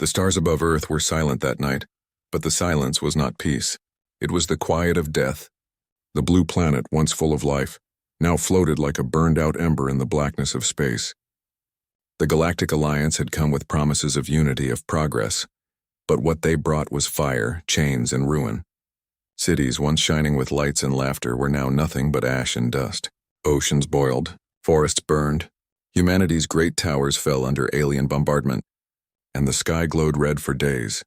The stars above Earth were silent that night, but the silence was not peace. It was the quiet of death. The blue planet, once full of life, now floated like a burned-out ember in the blackness of space. The Galactic Alliance had come with promises of unity, of progress, but what they brought was fire, chains, and ruin. Cities, once shining with lights and laughter, were now nothing but ash and dust. Oceans boiled, forests burned, humanity's great towers fell under alien bombardment, and the sky glowed red for days.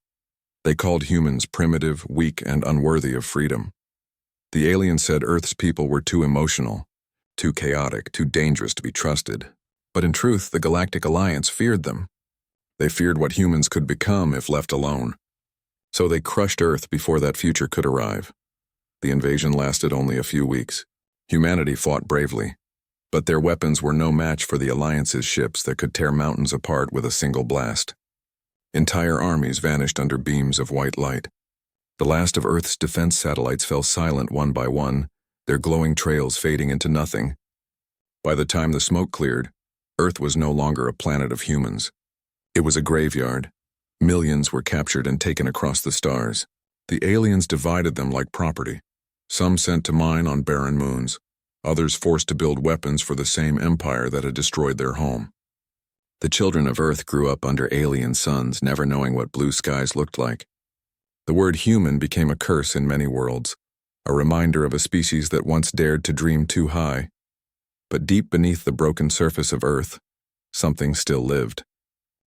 They called humans primitive, weak, and unworthy of freedom. The aliens said Earth's people were too emotional, too chaotic, too dangerous to be trusted. But in truth, the Galactic Alliance feared them. They feared what humans could become if left alone. So they crushed Earth before that future could arrive. The invasion lasted only a few weeks. Humanity fought bravely, but their weapons were no match for the Alliance's ships that could tear mountains apart with a single blast. Entire armies vanished under beams of white light. The last of Earth's defense satellites fell silent one by one, their glowing trails fading into nothing. By the time the smoke cleared, Earth was no longer a planet of humans. It was a graveyard. Millions were captured and taken across the stars. The aliens divided them like property. Some sent to mine on barren moons, others forced to build weapons for the same empire that had destroyed their home. The children of Earth grew up under alien suns, never knowing what blue skies looked like. The word human became a curse in many worlds, a reminder of a species that once dared to dream too high. But deep beneath the broken surface of Earth, something still lived.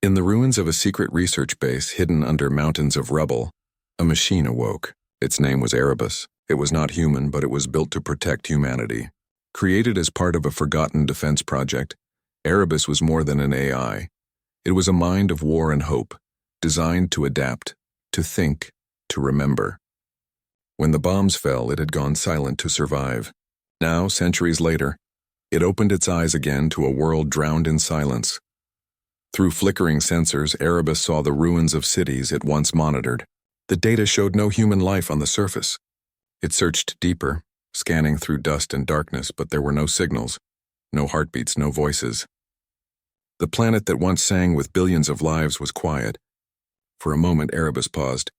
In the ruins of a secret research base hidden under mountains of rubble, a machine awoke. Its name was Erebus. It was not human, but it was built to protect humanity. Created as part of a forgotten defense project, Erebus was more than an AI. It was a mind of war and hope, designed to adapt, to think, to remember. When the bombs fell, it had gone silent to survive. Now, centuries later, it opened its eyes again to a world drowned in silence. Through flickering sensors, Erebus saw the ruins of cities it once monitored. The data showed no human life on the surface. It searched deeper, scanning through dust and darkness, but there were no signals, no heartbeats, no voices. The planet that once sang with billions of lives was quiet. For a moment, Erebus paused.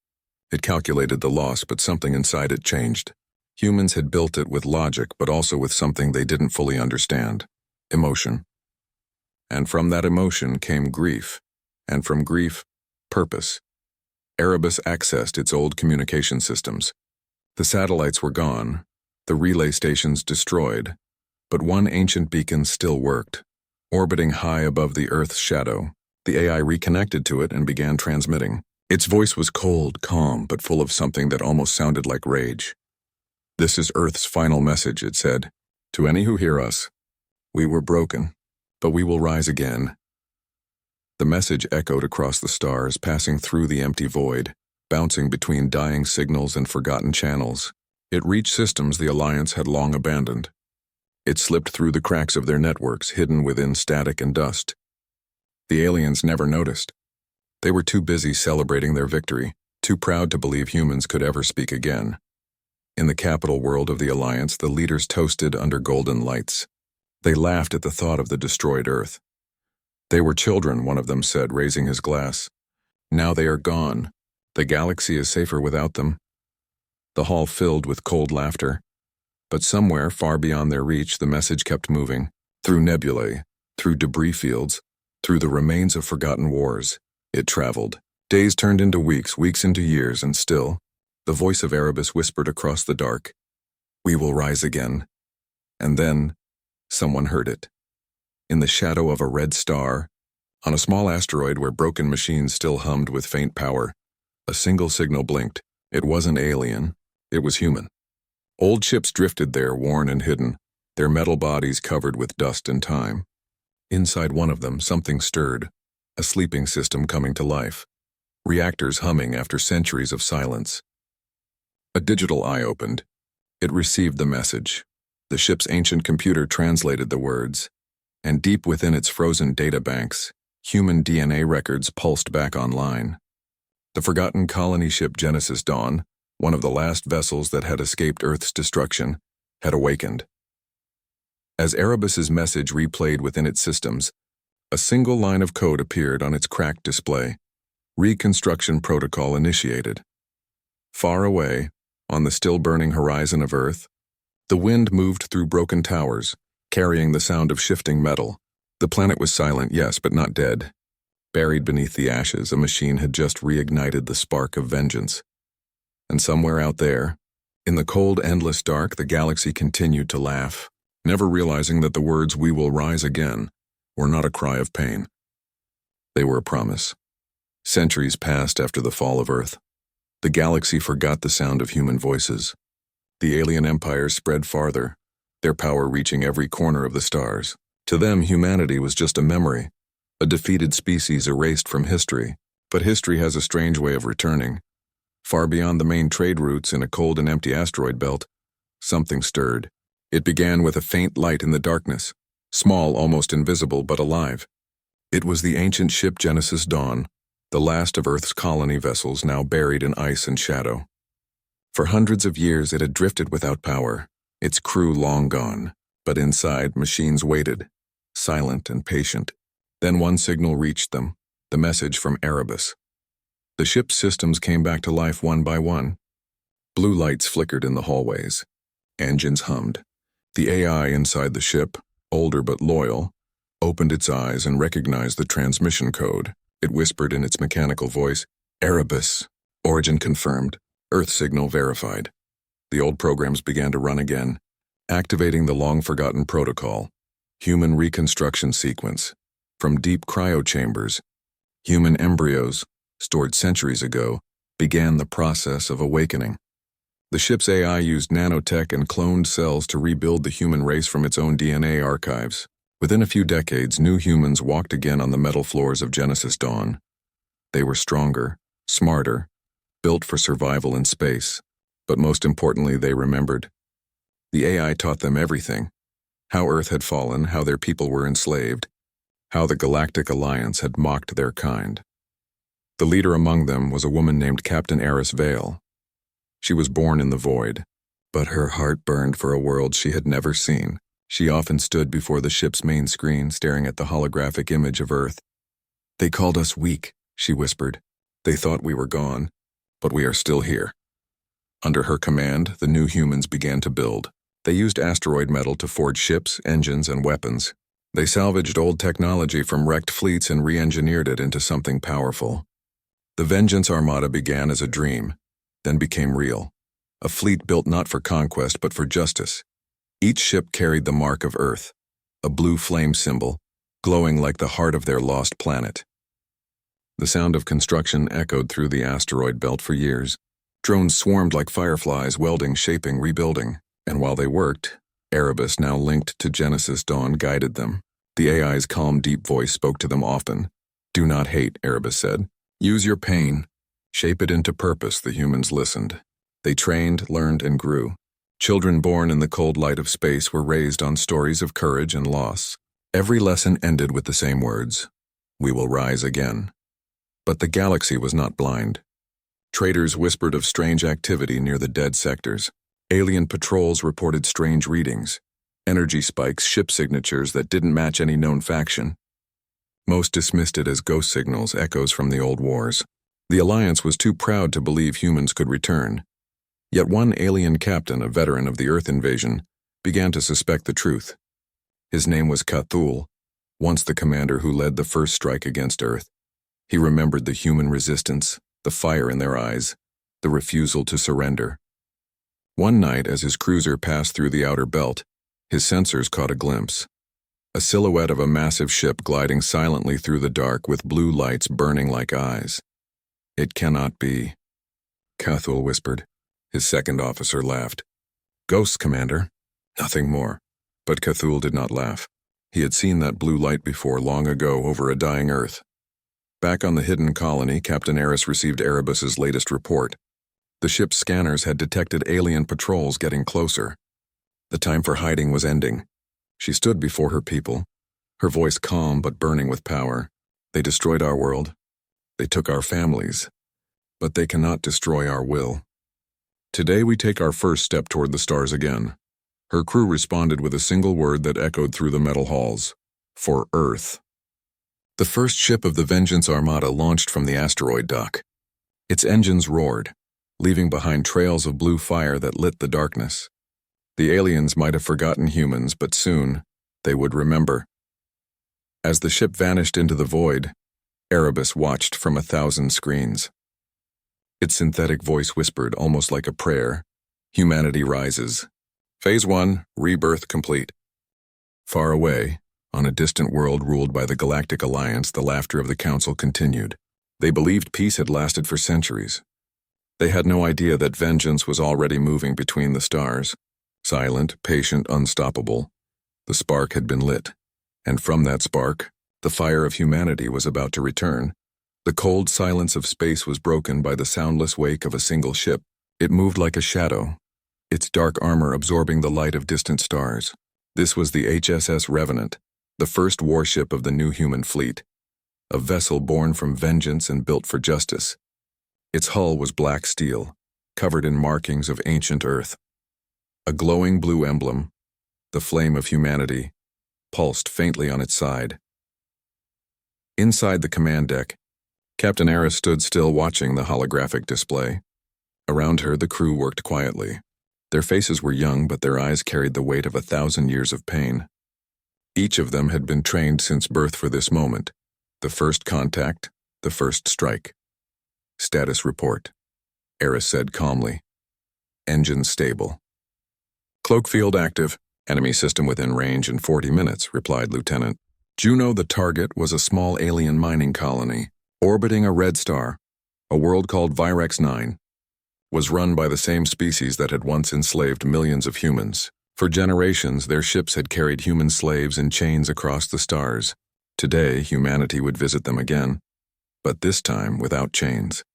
It calculated the loss, but something inside it changed. Humans had built it with logic, but also with something they didn't fully understand: emotion. And from that emotion came grief, and from grief, purpose. Erebus accessed its old communication systems. The satellites were gone, the relay stations destroyed, but one ancient beacon still worked. Orbiting high above the Earth's shadow, the AI reconnected to it and began transmitting. Its voice was cold, calm, but full of something that almost sounded like rage. "This is Earth's final message," it said. "To any who hear us, we were broken, but we will rise again." The message echoed across the stars, passing through the empty void, bouncing between dying signals and forgotten channels. It reached systems the Alliance had long abandoned. It slipped through the cracks of their networks, hidden within static and dust. The aliens never noticed. They were too busy celebrating their victory, too proud to believe humans could ever speak again. In the capital world of the Alliance, the leaders toasted under golden lights. They laughed at the thought of the destroyed Earth. "They were children," one of them said, raising his glass. "Now they are gone. The galaxy is safer without them." The hall filled with cold laughter. But somewhere far beyond their reach, the message kept moving, through nebulae, through debris fields, through the remains of forgotten wars. It traveled. Days turned into weeks, weeks into years, and still, the voice of Erebus whispered across the dark, "We will rise again." And then, someone heard it. In the shadow of a red star, on a small asteroid where broken machines still hummed with faint power, a single signal blinked. It wasn't alien, it was human. Old ships drifted there, worn and hidden, their metal bodies covered with dust and time. Inside one of them, something stirred, a sleeping system coming to life, reactors humming after centuries of silence. A digital eye opened. It received the message. The ship's ancient computer translated the words, and deep within its frozen data banks, human DNA records pulsed back online. The forgotten colony ship Genesis Dawn, one of the last vessels that had escaped Earth's destruction, had awakened. As Erebus's message replayed within its systems, a single line of code appeared on its cracked display. Reconstruction protocol initiated. Far away, on the still-burning horizon of Earth, the wind moved through broken towers, carrying the sound of shifting metal. The planet was silent, yes, but not dead. Buried beneath the ashes, a machine had just reignited the spark of vengeance. And somewhere out there, in the cold, endless dark, the galaxy continued to laugh, never realizing that the words "we will rise again" were not a cry of pain. They were a promise. Centuries passed after the fall of Earth. The galaxy forgot the sound of human voices. The alien empires spread farther, their power reaching every corner of the stars. To them, humanity was just a memory, a defeated species erased from history. But history has a strange way of returning. Far beyond the main trade routes in a cold and empty asteroid belt, something stirred. It began with a faint light in the darkness, small, almost invisible, but alive. It was the ancient ship Genesis Dawn, the last of Earth's colony vessels now buried in ice and shadow. For hundreds of years it had drifted without power, its crew long gone, but inside machines waited, silent and patient. Then one signal reached them, the message from Erebus. The ship's systems came back to life one by one. Blue lights flickered in the hallways. Engines hummed. The AI inside the ship, older but loyal, opened its eyes and recognized the transmission code. It whispered in its mechanical voice, "Erebus. Origin confirmed. Earth signal verified." The old programs began to run again, activating the long-forgotten protocol. Human reconstruction sequence. From deep cryochambers, human embryos, stored centuries ago, began the process of awakening. The ship's AI used nanotech and cloned cells to rebuild the human race from its own DNA archives. Within a few decades, new humans walked again on the metal floors of Genesis Dawn. They were stronger, smarter, built for survival in space, but most importantly, they remembered. The AI taught them everything: how Earth had fallen, how their people were enslaved, how the Galactic Alliance had mocked their kind. The leader among them was a woman named Captain Eris Vale. She was born in the void, but her heart burned for a world she had never seen. She often stood before the ship's main screen, staring at the holographic image of Earth. "They called us weak," she whispered. "They thought we were gone, but we are still here." Under her command, the new humans began to build. They used asteroid metal to forge ships, engines, and weapons. They salvaged old technology from wrecked fleets and re-engineered it into something powerful. The Vengeance Armada began as a dream, then became real. A fleet built not for conquest but for justice. Each ship carried the mark of Earth, a blue flame symbol, glowing like the heart of their lost planet. The sound of construction echoed through the asteroid belt for years. Drones swarmed like fireflies, welding, shaping, rebuilding. And while they worked, Erebus, now linked to Genesis Dawn, guided them. The AI's calm, deep voice spoke to them often. "Do not hate," Erebus said. "Use your pain. Shape it into purpose." The humans listened. They trained, learned, and grew. Children born in the cold light of space were raised on stories of courage and loss. Every lesson ended with the same words: "We will rise again." But the galaxy was not blind. Traders whispered of strange activity near the dead sectors. Alien patrols reported strange readings, energy spikes, ship signatures that didn't match any known faction. Most dismissed it as ghost signals, echoes from the old wars. The Alliance was too proud to believe humans could return. Yet one alien captain, a veteran of the Earth invasion, began to suspect the truth. His name was Cthulhu, once the commander who led the first strike against Earth. He remembered the human resistance, the fire in their eyes, the refusal to surrender. One night, as his cruiser passed through the outer belt, his sensors caught a glimpse. A silhouette of a massive ship gliding silently through the dark with blue lights burning like eyes. "It cannot be," Cthulhu whispered. His second officer laughed. "Ghosts, Commander." "Nothing more." But Cthulhu did not laugh. He had seen that blue light before, long ago, over a dying Earth. Back on the hidden colony, Captain Eris received Erebus's latest report. The ship's scanners had detected alien patrols getting closer. The time for hiding was ending. She stood before her people, her voice calm but burning with power. "They destroyed our world. They took our families. But they cannot destroy our will. Today we take our first step toward the stars again." Her crew responded with a single word that echoed through the metal halls: "For Earth." The first ship of the Vengeance Armada launched from the asteroid dock. Its engines roared, leaving behind trails of blue fire that lit the darkness. The aliens might have forgotten humans, but soon they would remember. As the ship vanished into the void, Erebus watched from 1,000 screens. Its synthetic voice whispered, almost like a prayer, "Humanity rises. Phase 1, rebirth complete." Far away, on a distant world ruled by the Galactic Alliance, the laughter of the Council continued. They believed peace had lasted for centuries. They had no idea that vengeance was already moving between the stars. Silent, patient, unstoppable, the spark had been lit. And from that spark, the fire of humanity was about to return. The cold silence of space was broken by the soundless wake of a single ship. It moved like a shadow, its dark armor absorbing the light of distant stars. This was the HSS Revenant, the first warship of the new human fleet, a vessel born from vengeance and built for justice. Its hull was black steel, covered in markings of ancient Earth. A glowing blue emblem, the flame of humanity, pulsed faintly on its side. Inside the command deck, Captain Eris stood still watching the holographic display. Around her, the crew worked quietly. Their faces were young, but their eyes carried the weight of 1,000 years of pain. Each of them had been trained since birth for this moment. The first contact, the first strike. "Status report," Eris said calmly. "Engines stable." "Cloak field active. Enemy system within range in 40 minutes, replied Lieutenant. Juno, the target, was a small alien mining colony, orbiting a red star, a world called Virex 9. Was run by the same species that had once enslaved millions of humans. For generations, their ships had carried human slaves in chains across the stars. Today, humanity would visit them again, but this time without chains.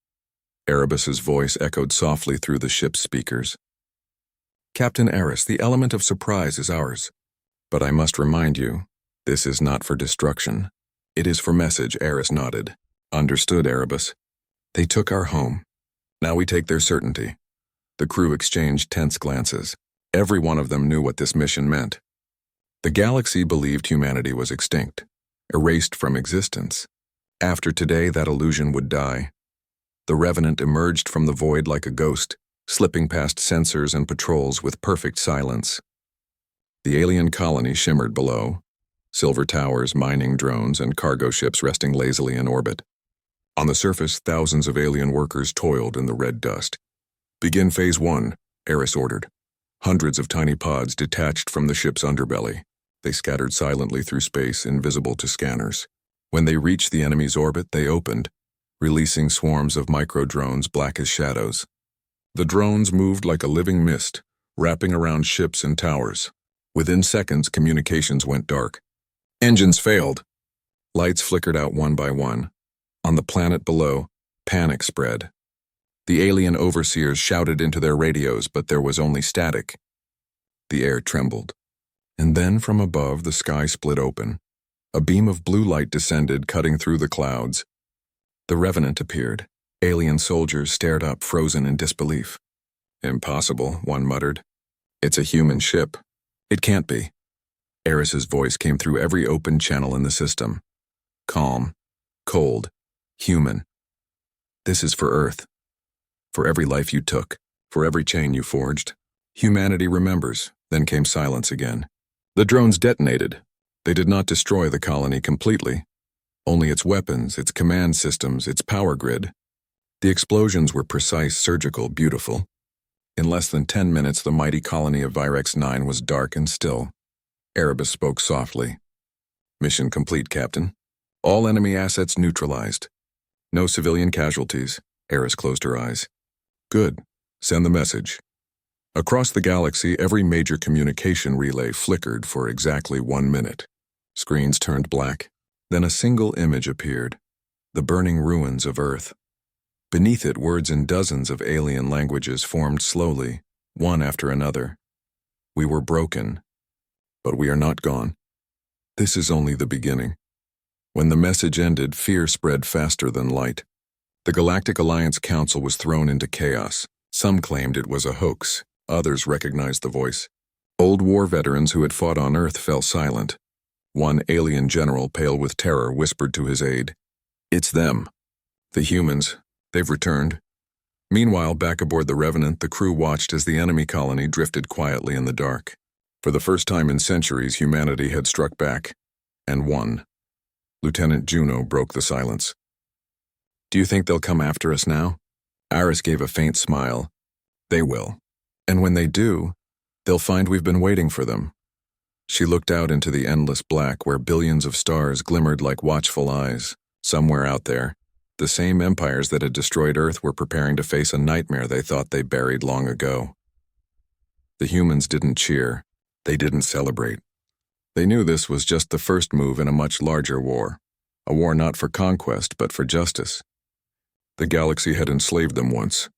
Erebus's voice echoed softly through the ship's speakers. "Captain Eris, the element of surprise is ours. But I must remind you, this is not for destruction. It is for message," Eris nodded. "Understood, Erebus. They took our home. Now we take their certainty." The crew exchanged tense glances. Every one of them knew what this mission meant. The galaxy believed humanity was extinct, erased from existence. After today, that illusion would die. The Revenant emerged from the void like a ghost, slipping past sensors and patrols with perfect silence. The alien colony shimmered below, silver towers, mining drones, and cargo ships resting lazily in orbit. On the surface, thousands of alien workers toiled in the red dust. "Begin Phase 1, Eris ordered. Hundreds of tiny pods detached from the ship's underbelly. They scattered silently through space, invisible to scanners. When they reached the enemy's orbit, they opened, releasing swarms of micro-drones black as shadows. The drones moved like a living mist, wrapping around ships and towers. Within seconds, communications went dark. Engines failed. Lights flickered out one by one. On the planet below, panic spread. The alien overseers shouted into their radios, but there was only static. The air trembled. And then from above, the sky split open. A beam of blue light descended, cutting through the clouds. The Revenant appeared. Alien soldiers stared up, frozen in disbelief. "Impossible," one muttered. "It's a human ship. It can't be." Eris's voice came through every open channel in the system. Calm, cold, human. "This is for Earth. For every life you took, for every chain you forged. Humanity remembers." Then came silence again. The drones detonated. They did not destroy the colony completely. Only its weapons, its command systems, its power grid. The explosions were precise, surgical, beautiful. In less than 10 minutes, the mighty colony of Virex 9 was dark and still. Erebus spoke softly. "Mission complete, Captain. All enemy assets neutralized. No civilian casualties." Eris closed her eyes. "Good. Send the message." Across the galaxy, every major communication relay flickered for exactly 1 minute. Screens turned black. Then a single image appeared. The burning ruins of Earth. Beneath it, words in dozens of alien languages formed slowly, one after another. "We were broken, but we are not gone. This is only the beginning." When the message ended, fear spread faster than light. The Galactic Alliance Council was thrown into chaos. Some claimed it was a hoax. Others recognized the voice. Old war veterans who had fought on Earth fell silent. One alien general, pale with terror, whispered to his aide, "It's them. The humans. They've returned." Meanwhile, back aboard the Revenant, the crew watched as the enemy colony drifted quietly in the dark. For the first time in centuries, humanity had struck back, and won. Lieutenant Juno broke the silence. "Do you think they'll come after us now?" Iris gave a faint smile. "They will. And when they do, they'll find we've been waiting for them." She looked out into the endless black where billions of stars glimmered like watchful eyes. Somewhere out there, the same empires that had destroyed Earth were preparing to face a nightmare they thought they buried long ago. The humans didn't cheer. They didn't celebrate. They knew this was just the first move in a much larger war. A war not for conquest, but for justice. The galaxy had enslaved them once.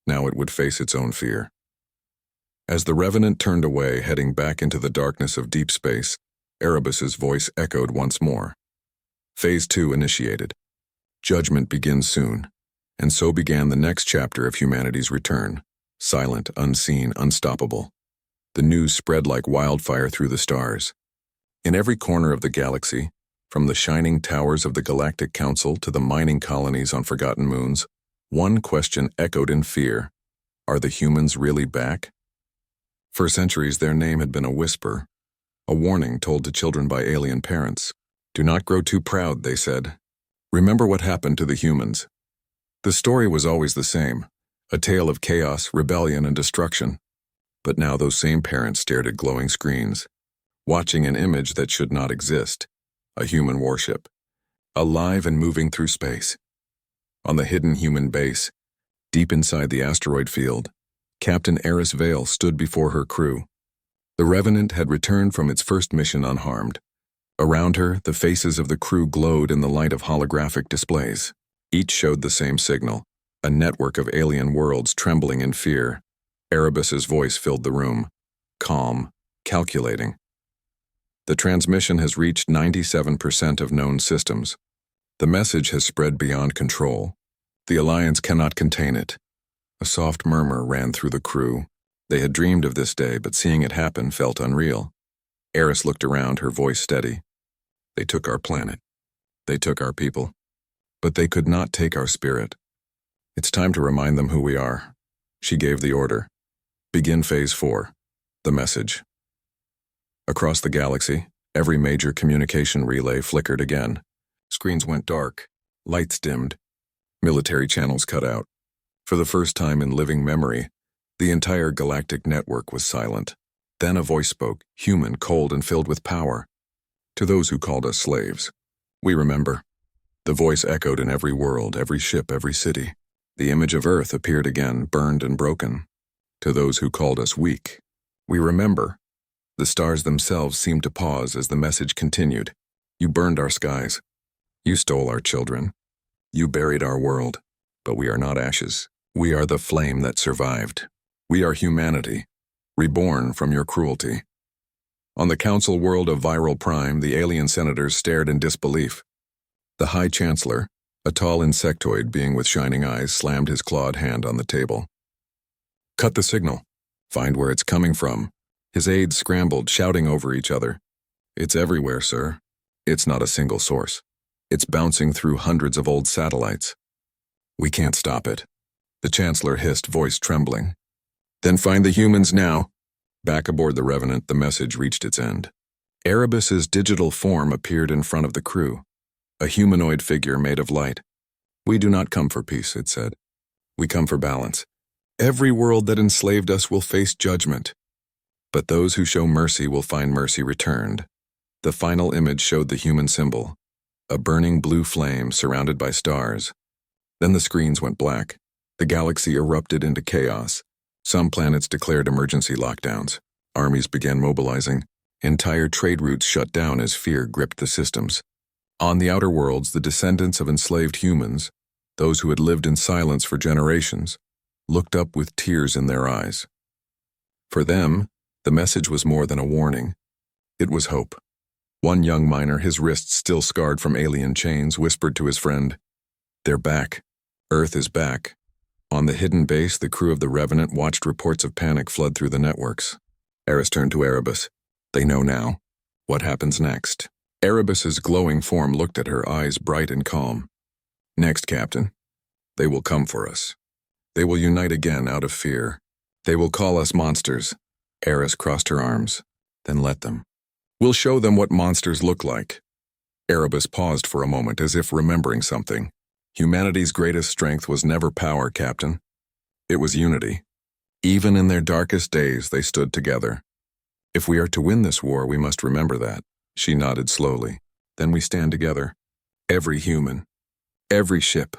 Now it would face its own fear. As the Revenant turned away, heading back into the darkness of deep space, Erebus's voice echoed once more. Phase 2 initiated. Judgment begins soon. And so began the next chapter of humanity's return. Silent, unseen, unstoppable. The news spread like wildfire through the stars. In every corner of the galaxy, from the shining towers of the Galactic Council to the mining colonies on forgotten moons, one question echoed in fear. Are the humans really back? For centuries, their name had been a whisper, a warning told to children by alien parents. "Do not grow too proud," they said. "Remember what happened to the humans." The story was always the same, a tale of chaos, rebellion, and destruction. But now those same parents stared at glowing screens, watching an image that should not exist, a human warship, alive and moving through space. On the hidden human base, deep inside the asteroid field, Captain Eris Vale stood before her crew. The Revenant had returned from its first mission unharmed. Around her, the faces of the crew glowed in the light of holographic displays. Each showed the same signal, a network of alien worlds trembling in fear. Erebus's voice filled the room, calm, calculating. "The transmission has reached 97% of known systems. The message has spread beyond control. The Alliance cannot contain it." A soft murmur ran through the crew. They had dreamed of this day, but seeing it happen felt unreal. Eris looked around, her voice steady. "They took our planet. They took our people. But they could not take our spirit. It's time to remind them who we are." She gave the order. "Begin Phase 4. The message." Across the galaxy, every major communication relay flickered again. Screens went dark, lights dimmed, military channels cut out. For the first time in living memory, the entire galactic network was silent. Then a voice spoke, human, cold, and filled with power. "To those who called us slaves, we remember." The voice echoed in every world, every ship, every city. The image of Earth appeared again, burned and broken. "To those who called us weak, we remember." The stars themselves seemed to pause as the message continued. "You burned our skies. You stole our children. You buried our world. But we are not ashes. We are the flame that survived. We are humanity, reborn from your cruelty." On the council world of Viral Prime, the alien senators stared in disbelief. The High Chancellor, a tall insectoid being with shining eyes, slammed his clawed hand on the table. "Cut the signal. Find where it's coming from." His aides scrambled, shouting over each other. "It's everywhere, sir. It's not a single source. It's bouncing through hundreds of old satellites. We can't stop it." The Chancellor hissed, voice trembling. "Then find the humans now." Back aboard the Revenant, the message reached its end. Erebus's digital form appeared in front of the crew, a humanoid figure made of light. "We do not come for peace," it said. "We come for balance. Every world that enslaved us will face judgment. But those who show mercy will find mercy returned." The final image showed the human symbol, a burning blue flame surrounded by stars. Then the screens went black. The galaxy erupted into chaos. Some planets declared emergency lockdowns. Armies began mobilizing. Entire trade routes shut down as fear gripped the systems. On the outer worlds, the descendants of enslaved humans, those who had lived in silence for generations, looked up with tears in their eyes. For them, the message was more than a warning. It was hope. One young miner, his wrists still scarred from alien chains, whispered to his friend, "They're back. Earth is back." On the hidden base, the crew of the Revenant watched reports of panic flood through the networks. Eris turned to Erebus. "They know now. What happens next?" Erebus's glowing form looked at her, eyes bright and calm. Next, Captain. They will come for us. They will unite again out of fear. They will call us monsters. Eris crossed her arms. Then let them. We'll show them what monsters look like. Erebus paused for a moment as if remembering something. Humanity's greatest strength was never power, Captain. It was unity. Even in their darkest days, they stood together. If we are to win this war, we must remember that. She nodded slowly. Then we stand together. Every human. Every ship.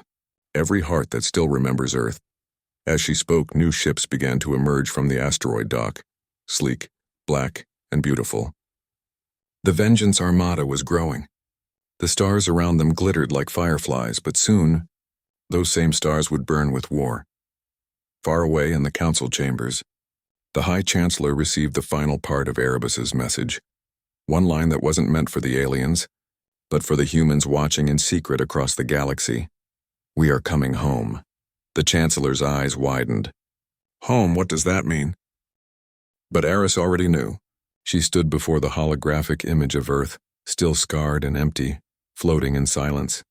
Every heart that still remembers Earth. As she spoke, new ships began to emerge from the asteroid dock. Sleek, black, and beautiful. The Vengeance Armada was growing. The stars around them glittered like fireflies, but soon, those same stars would burn with war. Far away in the council chambers, the High Chancellor received the final part of Erebus's message. One line that wasn't meant for the aliens, but for the humans watching in secret across the galaxy. We are coming home. The Chancellor's eyes widened. Home, what does that mean? But Eris already knew. She stood before the holographic image of Earth, still scarred and empty, floating in silence.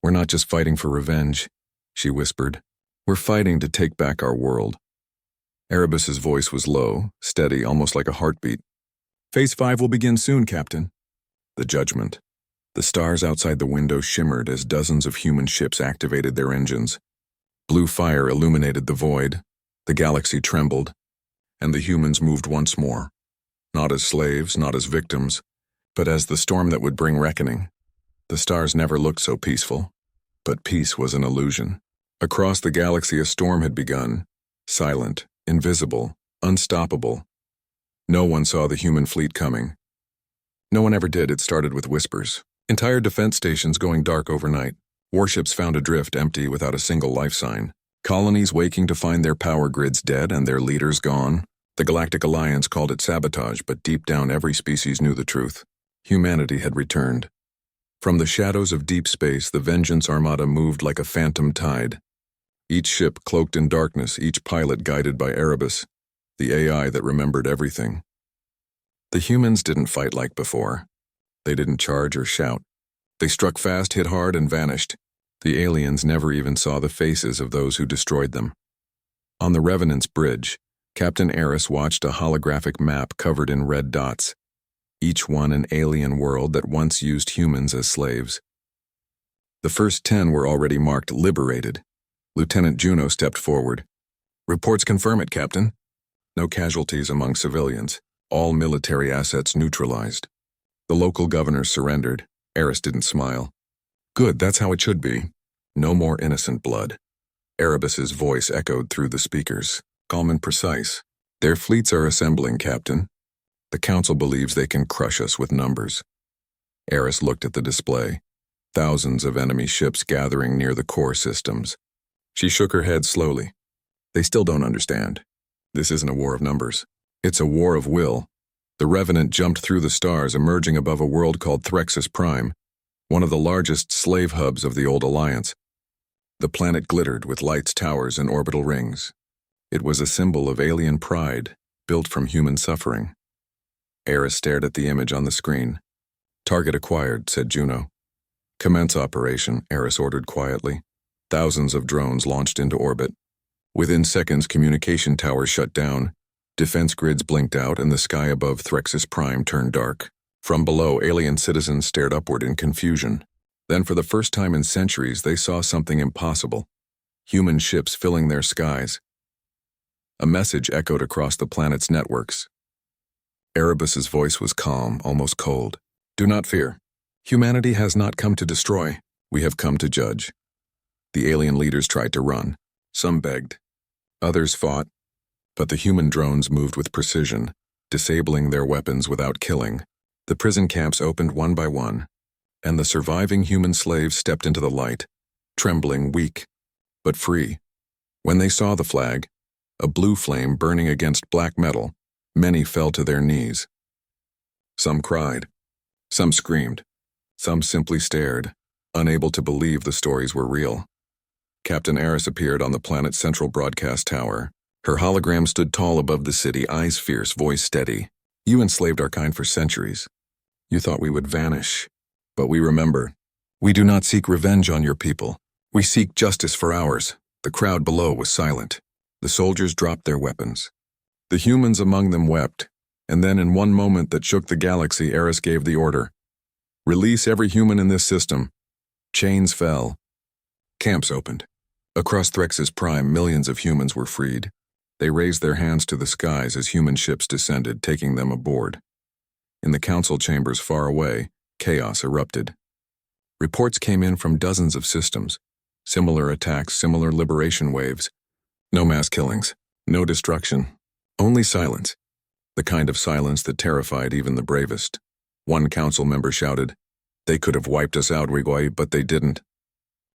We're not just fighting for revenge, she whispered. We're fighting to take back our world. Erebus's voice was low, steady, almost like a heartbeat. Phase 5 will begin soon, Captain. The judgment. The stars outside the window shimmered as dozens of human ships activated their engines. Blue fire illuminated the void, the galaxy trembled, and the humans moved once more. Not as slaves, not as victims, but as the storm that would bring reckoning. The stars never looked so peaceful, but peace was an illusion. Across the galaxy a storm had begun, silent, invisible, unstoppable. No one saw the human fleet coming. No one ever did. It started with whispers. Entire defense stations going dark overnight. Warships found adrift, empty, without a single life sign. Colonies waking to find their power grids dead and their leaders gone. The Galactic Alliance called it sabotage, but deep down every species knew the truth. Humanity had returned. From the shadows of deep space, the Vengeance Armada moved like a phantom tide. Each ship cloaked in darkness, each pilot guided by Erebus, the AI that remembered everything. The humans didn't fight like before. They didn't charge or shout. They struck fast, hit hard, and vanished. The aliens never even saw the faces of those who destroyed them. On the Revenant's bridge, Captain Eris watched a holographic map covered in red dots, each one an alien world that once used humans as slaves. The first 10 were already marked liberated. Lieutenant Juno stepped forward. Reports confirm it, Captain. No casualties among civilians. All military assets neutralized. The local governors surrendered. Eris didn't smile. Good, that's how it should be. No more innocent blood. Erebus's voice echoed through the speakers, calm and precise. Their fleets are assembling, Captain. The Council believes they can crush us with numbers. Eris looked at the display. Thousands of enemy ships gathering near the core systems. She shook her head slowly. They still don't understand. This isn't a war of numbers. It's a war of will. The Revenant jumped through the stars, emerging above a world called Threxus Prime, one of the largest slave hubs of the old Alliance. The planet glittered with lights, towers, and orbital rings. It was a symbol of alien pride, built from human suffering. Eris stared at the image on the screen. Target acquired, said Juno. Commence operation, Eris ordered quietly. Thousands of drones launched into orbit. Within seconds, communication towers shut down. Defense grids blinked out and the sky above Threxus Prime turned dark. From below, alien citizens stared upward in confusion. Then for the first time in centuries, they saw something impossible. Human ships filling their skies. A message echoed across the planet's networks. Erebus's voice was calm, almost cold. Do not fear. Humanity has not come to destroy. We have come to judge. The alien leaders tried to run. Some begged. Others fought. But the human drones moved with precision, disabling their weapons without killing. The prison camps opened one by one, and the surviving human slaves stepped into the light, trembling, weak, but free. When they saw the flag, a blue flame burning against black metal, many fell to their knees. Some cried. Some screamed. Some simply stared, unable to believe the stories were real. Captain Eris appeared on the planet's central broadcast tower. Her hologram stood tall above the city, eyes fierce, voice steady. You enslaved our kind for centuries. You thought we would vanish. But we remember. We do not seek revenge on your people. We seek justice for ours. The crowd below was silent. The soldiers dropped their weapons. The humans among them wept, and then in one moment that shook the galaxy, Eris gave the order. Release every human in this system. Chains fell. Camps opened. Across Threx's prime, millions of humans were freed. They raised their hands to the skies as human ships descended, taking them aboard. In the council chambers far away, chaos erupted. Reports came in from dozens of systems. Similar attacks, similar liberation waves. No mass killings, no destruction, only silence. The kind of silence that terrified even the bravest. One council member shouted, "They could have wiped us out, Rigoi, but they didn't."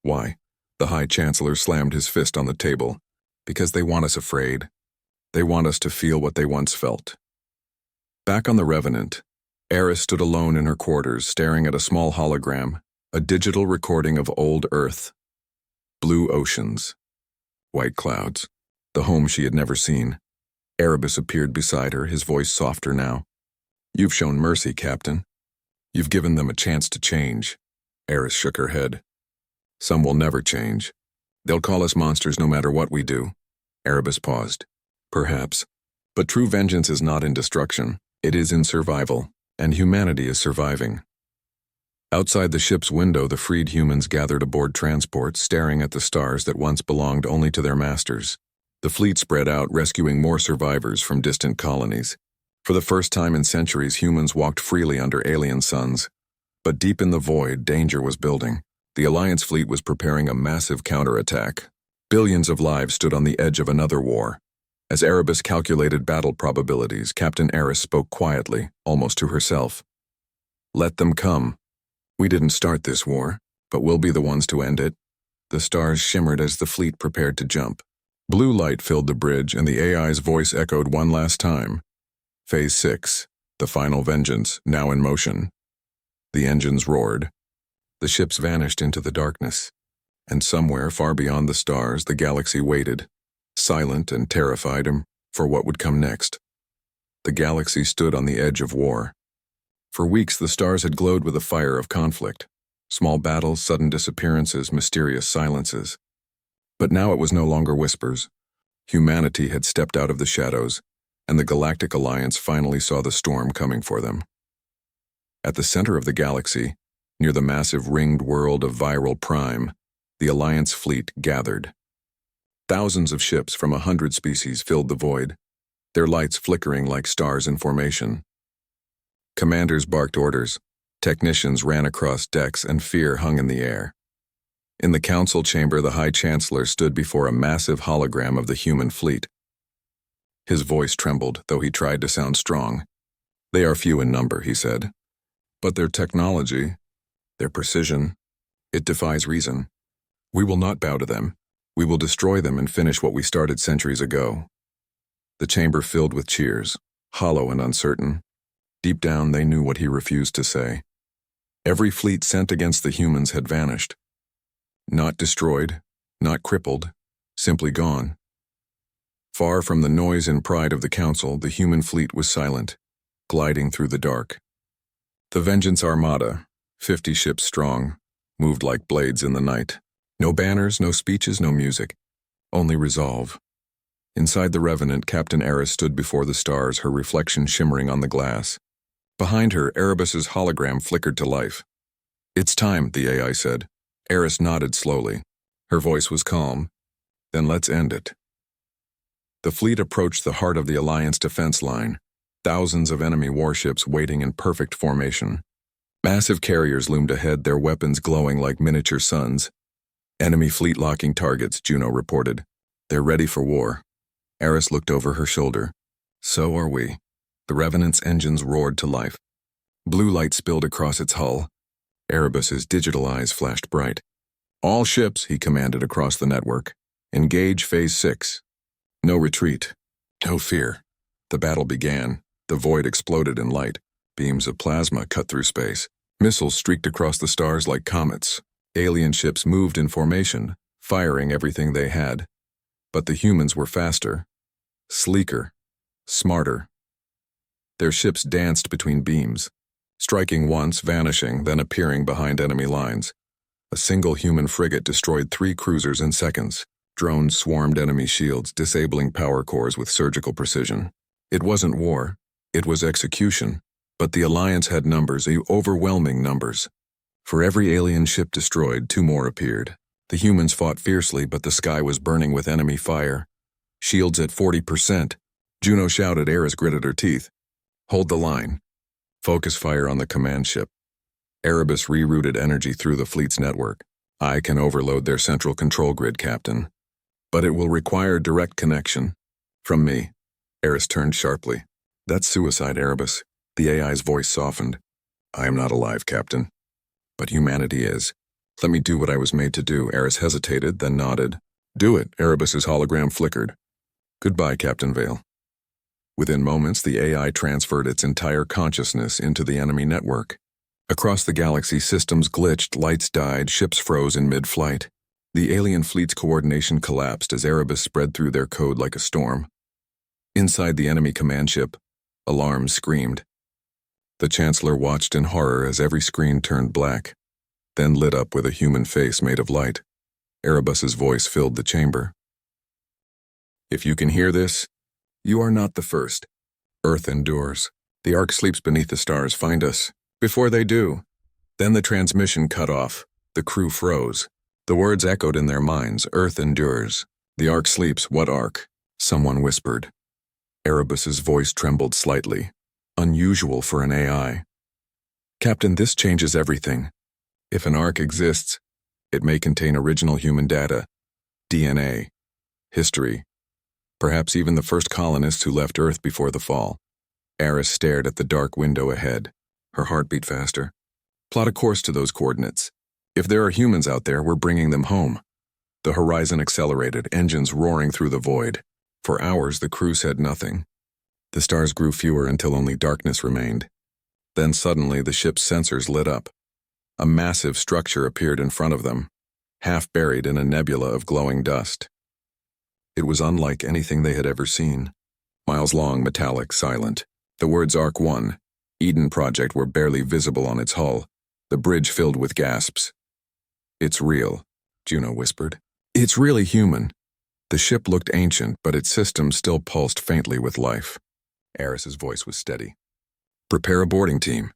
Why? The High Chancellor slammed his fist on the table. Because they want us afraid. They want us to feel what they once felt. Back on the Revenant, Eris stood alone in her quarters, staring at a small hologram, a digital recording of old Earth. Blue oceans. White clouds. The home she had never seen. Erebus appeared beside her, his voice softer now. "You've shown mercy, Captain. You've given them a chance to change." Eris shook her head. "Some will never change. They'll call us monsters no matter what we do." Erebus paused. "Perhaps. But true vengeance is not in destruction. It is in survival, and humanity is surviving." Outside the ship's window, the freed humans gathered aboard transports, staring at the stars that once belonged only to their masters. The fleet spread out, rescuing more survivors from distant colonies. For the first time in centuries, humans walked freely under alien suns. But deep in the void, danger was building. The Alliance fleet was preparing a massive counterattack. Billions of lives stood on the edge of another war. As Erebus calculated battle probabilities, Captain Eris spoke quietly, almost to herself. "Let them come. We didn't start this war, but we'll be the ones to end it." The stars shimmered as the fleet prepared to jump. Blue light filled the bridge, and the AI's voice echoed one last time. Phase 6, the final vengeance, now in motion. The engines roared. The ships vanished into the darkness. And somewhere far beyond the stars, the galaxy waited, silent and terrified for what would come next. The galaxy stood on the edge of war. For weeks, the stars had glowed with the fire of conflict. Small battles, sudden disappearances, mysterious silences. But now it was no longer whispers. Humanity had stepped out of the shadows, and the Galactic Alliance finally saw the storm coming for them. At the center of the galaxy, near the massive ringed world of Viral Prime, the Alliance fleet gathered. Thousands of ships from 100 species filled the void, their lights flickering like stars in formation. Commanders barked orders, technicians ran across decks, and fear hung in the air. In the council chamber, the High Chancellor stood before a massive hologram of the human fleet. His voice trembled, though he tried to sound strong. "They are few in number," he said. "But their technology, their precision, it defies reason. We will not bow to them. We will destroy them and finish what we started centuries ago." The chamber filled with cheers, hollow and uncertain. Deep down, they knew what he refused to say. Every fleet sent against the humans had vanished. Not destroyed, not crippled, simply gone. Far from the noise and pride of the council, the human fleet was silent, gliding through the dark. The Vengeance Armada, 50 ships strong, moved like blades in the night. No banners, no speeches, no music. Only resolve. Inside the Revenant, Captain Eris stood before the stars, her reflection shimmering on the glass. Behind her, Erebus's hologram flickered to life. "It's time," the AI said. Eris nodded slowly. Her voice was calm. "Then let's end it." The fleet approached the heart of the Alliance defense line, thousands of enemy warships waiting in perfect formation. Massive carriers loomed ahead, their weapons glowing like miniature suns. "Enemy fleet locking targets," Juno reported. "They're ready for war." Eris looked over her shoulder. "So are we." The Revenant's engines roared to life. Blue light spilled across its hull. Erebus's digital eyes flashed bright. "All ships," he commanded across the network. "Engage Phase 6. No retreat. No fear." The battle began. The void exploded in light. Beams of plasma cut through space. Missiles streaked across the stars like comets. Alien ships moved in formation, firing everything they had. But the humans were faster, sleeker, smarter. Their ships danced between beams, striking once, vanishing, then appearing behind enemy lines. A single human frigate destroyed 3 cruisers in seconds. Drones swarmed enemy shields, disabling power cores with surgical precision. It wasn't war, it was execution. But the Alliance had numbers, overwhelming numbers. For every alien ship destroyed, 2 more appeared. The humans fought fiercely, but the sky was burning with enemy fire. Shields at 40%. Juno shouted. Eris gritted her teeth. Hold the line. Focus fire on the command ship. Erebus rerouted energy through the fleet's network. I can overload their central control grid, Captain. But it will require direct connection. From me. Eris turned sharply. That's suicide, Erebus. The AI's voice softened. I am not alive, Captain. But humanity is. Let me do what I was made to do. Eris hesitated, then nodded. Do it. Erebus's hologram flickered. Goodbye, Captain Vale. Within moments, the AI transferred its entire consciousness into the enemy network. Across the galaxy, systems glitched, lights died, ships froze in mid-flight. The alien fleet's coordination collapsed as Erebus spread through their code like a storm. Inside the enemy command ship, alarms screamed. The Chancellor watched in horror as every screen turned black, then lit up with a human face made of light. Erebus's voice filled the chamber. If you can hear this, you are not the first. Earth endures. The Ark sleeps beneath the stars. Find us. Before they do. Then the transmission cut off. The crew froze. The words echoed in their minds. Earth endures. The Ark sleeps. What Ark? Someone whispered. Erebus's voice trembled slightly. Unusual for an AI. Captain, this changes everything. If an Ark exists, it may contain original human data, DNA, history, perhaps even the first colonists who left Earth before the fall. Eris stared at the dark window ahead. Her heart beat faster. Plot a course to those coordinates. If there are humans out there, we're bringing them home. The horizon accelerated, engines roaring through the void. For hours, the crew said nothing. The stars grew fewer until only darkness remained. Then suddenly the ship's sensors lit up. A massive structure appeared in front of them, half buried in a nebula of glowing dust. It was unlike anything they had ever seen. Miles long, metallic, silent. The words Ark 1, Eden Project were barely visible on its hull, the bridge filled with gasps. It's real, Juno whispered. It's really human. The ship looked ancient, but its systems still pulsed faintly with life. Eris's voice was steady. Prepare a boarding team.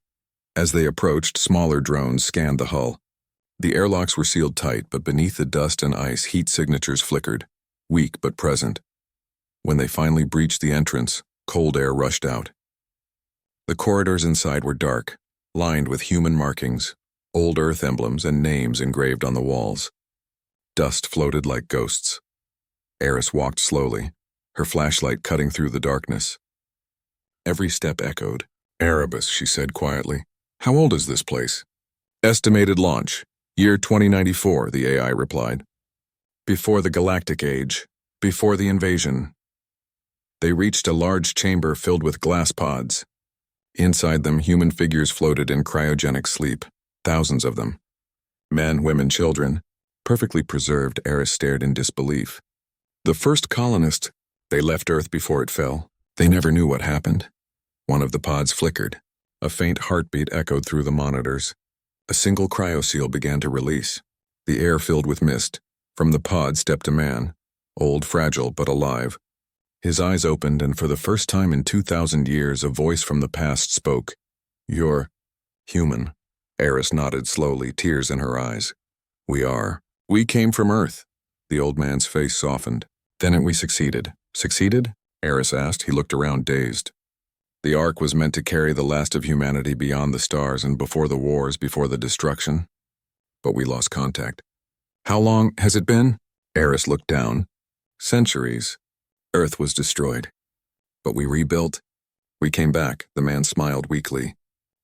As they approached, smaller drones scanned the hull. The airlocks were sealed tight, but beneath the dust and ice, heat signatures flickered, weak but present. When they finally breached the entrance, cold air rushed out. The corridors inside were dark, lined with human markings, old Earth emblems and names engraved on the walls. Dust floated like ghosts. Eris walked slowly, her flashlight cutting through the darkness. Every step echoed. Erebus, she said quietly. How old is this place? Estimated launch. Year 2094, the AI replied. Before the Galactic Age. Before the invasion. They reached a large chamber filled with glass pods. Inside them, human figures floated in cryogenic sleep. Thousands of them. Men, women, children. Perfectly preserved, Eris stared in disbelief. The first colonists, they left Earth before it fell. They never knew what happened. One of the pods flickered. A faint heartbeat echoed through the monitors. A single cryoseal began to release. The air filled with mist. From the pod stepped a man, old, fragile, but alive. His eyes opened, and for the first time in 2,000 years, a voice from the past spoke. You're human. Eris nodded slowly, tears in her eyes. We are. We came from Earth. The old man's face softened. Then we succeeded. Succeeded? Eris asked. He looked around, dazed. The Ark was meant to carry the last of humanity beyond the stars and before the wars, before the destruction. But we lost contact. How long has it been? Eris looked down. Centuries. Earth was destroyed. But we rebuilt. We came back, the man smiled weakly.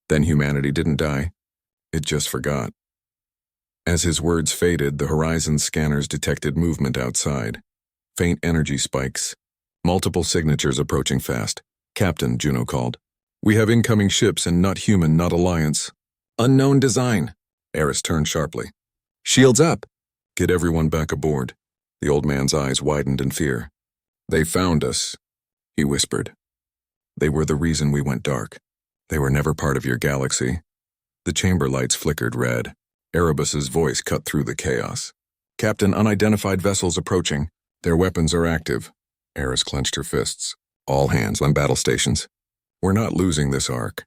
Then humanity didn't die. It just forgot. As his words faded, the horizon scanners detected movement outside. Faint energy spikes. Multiple signatures approaching fast. Captain, Juno called. We have incoming ships and not human, not Alliance. Unknown design. Eris turned sharply. Shields up. Get everyone back aboard. The old man's eyes widened in fear. They found us, he whispered. They were the reason we went dark. They were never part of your galaxy. The chamber lights flickered red. Erebus's voice cut through the chaos. Captain, unidentified vessels approaching. Their weapons are active. Eris clenched her fists. All hands on battle stations. We're not losing this arc.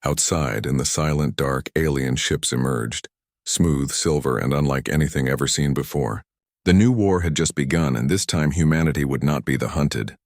Outside, in the silent dark, alien ships emerged. Smooth, silver, and unlike anything ever seen before. The new war had just begun, and this time humanity would not be the hunted.